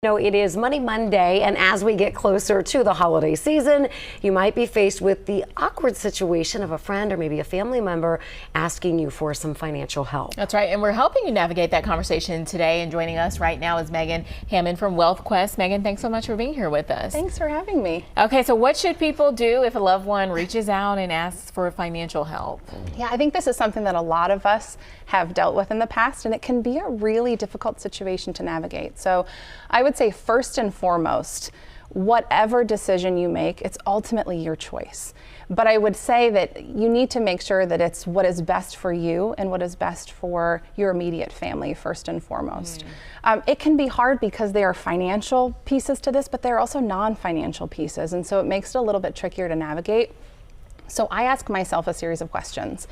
It is Money Monday, and as we get closer to the holiday season, you might be faced with the awkward situation of a friend or maybe a family member asking you for some financial help. That's right, and we're helping you navigate that conversation today, and joining us right now is Megan Hammond from Wealth Quest. Megan, thanks so much for being here with us. Thanks for having me. Okay, so what should people do if a loved one reaches out and asks for financial help? Yeah, I think this is something that a lot of us have dealt with in the past, and it can be a really difficult situation to navigate. So I would say first and foremost, whatever decision you make, it's ultimately your choice. But I would say that you need to make sure that it's what is best for you and what is best for your immediate family first and foremost. It can be hard because there are financial pieces to this, but there are also non-financial pieces, and so it makes it a little bit trickier to navigate. So I ask myself a series of questions,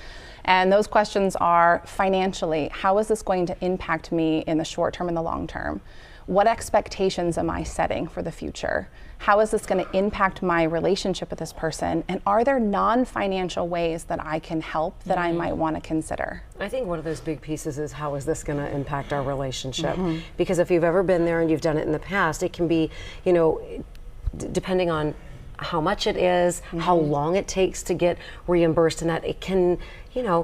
and those questions are: financially, how is this going to impact me in the short term and the long term? What expectations am I setting for the future? How is this going to impact my relationship with this person? And are there non-financial ways that I can help that I might want to consider? I think one of those big pieces is, how is this going to impact our relationship? Because if you've ever been there and you've done it in the past, it can be, depending on how much it is, how long it takes to get reimbursed, and that it can,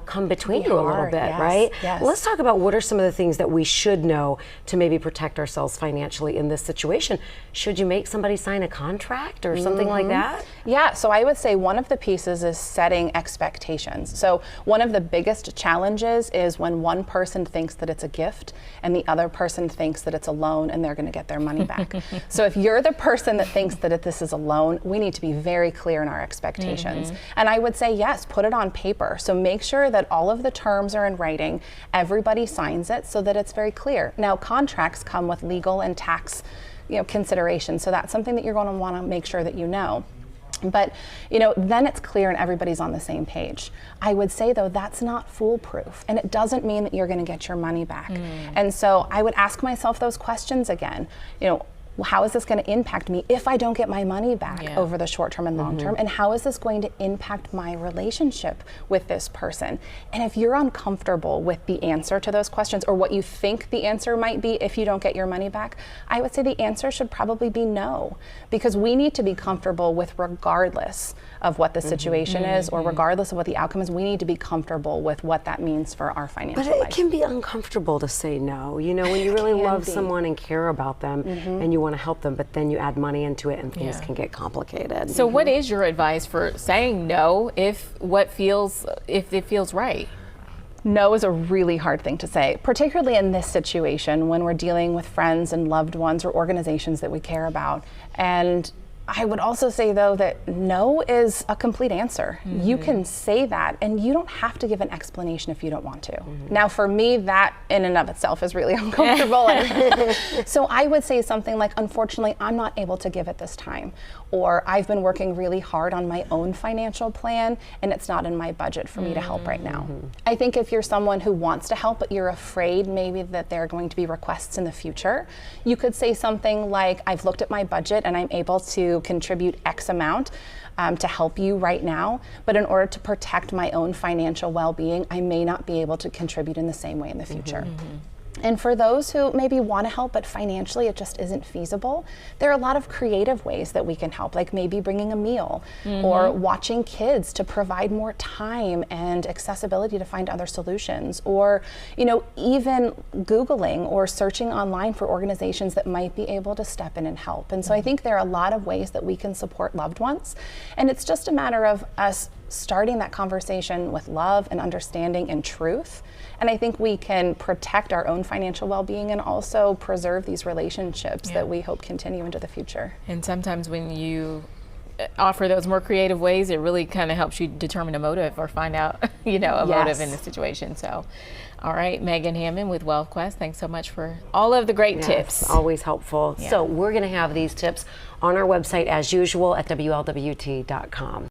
come between you a little bit, right? Yes. Let's talk about what are some of the things that we should know to maybe protect ourselves financially in this situation. Should you make somebody sign a contract or something like that? Yeah, so I would say one of the pieces is setting expectations. So one of the biggest challenges is when one person thinks that it's a gift and the other person thinks that it's a loan and they're going to get their money back. So if you're the person that thinks that this is a loan, we need to be very clear in our expectations. And I would say, yes, put it on paper. So make sure that all of the terms are in writing, everybody signs it so that it's very clear. Now, contracts come with legal and tax considerations, so that's something that you're going to want to make sure that you know. But then it's clear and everybody's on the same page. I would say, though, that's not foolproof, and it doesn't mean that you're going to get your money back. And so I would ask myself those questions again. How is this going to impact me if I don't get my money back over the short term and long term? And how is this going to impact my relationship with this person? And if you're uncomfortable with the answer to those questions, or what you think the answer might be if you don't get your money back, I would say the answer should probably be no, because we need to be comfortable with, regardless of what the situation is, or regardless of what the outcome is, we need to be comfortable with what that means for our financial life. But it can be uncomfortable to say no, when you really love someone and care about them, and you want to help them, but then you add money into it and things can get complicated. So what is your advice for saying no if it feels right? No is a really hard thing to say, particularly in this situation when we're dealing with friends and loved ones or organizations that we care about. And I would also say, though, that no is a complete answer. You can say that, and you don't have to give an explanation if you don't want to. Now, for me, that in and of itself is really uncomfortable. So I would say something like, unfortunately, I'm not able to give at this time. Or I've been working really hard on my own financial plan, and it's not in my budget for me to help right now. I think if you're someone who wants to help, but you're afraid maybe that there are going to be requests in the future, you could say something like, I've looked at my budget and I'm able to contribute X amount to help you right now, but in order to protect my own financial well-being, I may not be able to contribute in the same way in the future. And for those who maybe want to help, but financially it just isn't feasible, there are a lot of creative ways that we can help, like maybe bringing a meal or watching kids to provide more time and accessibility to find other solutions, or even Googling or searching online for organizations that might be able to step in and help. And so I think there are a lot of ways that we can support loved ones, and it's just a matter of us starting that conversation with love and understanding and truth. And I think we can protect our own financial well-being and also preserve these relationships that we hope continue into the future. And sometimes when you offer those more creative ways, it really kind of helps you determine a motive or find out, a motive in the situation. So, all right, Megan Hammond with Wealth Quest, thanks so much for all of the great tips. Always helpful. So we're going to have these tips on our website as usual at WLWT.com.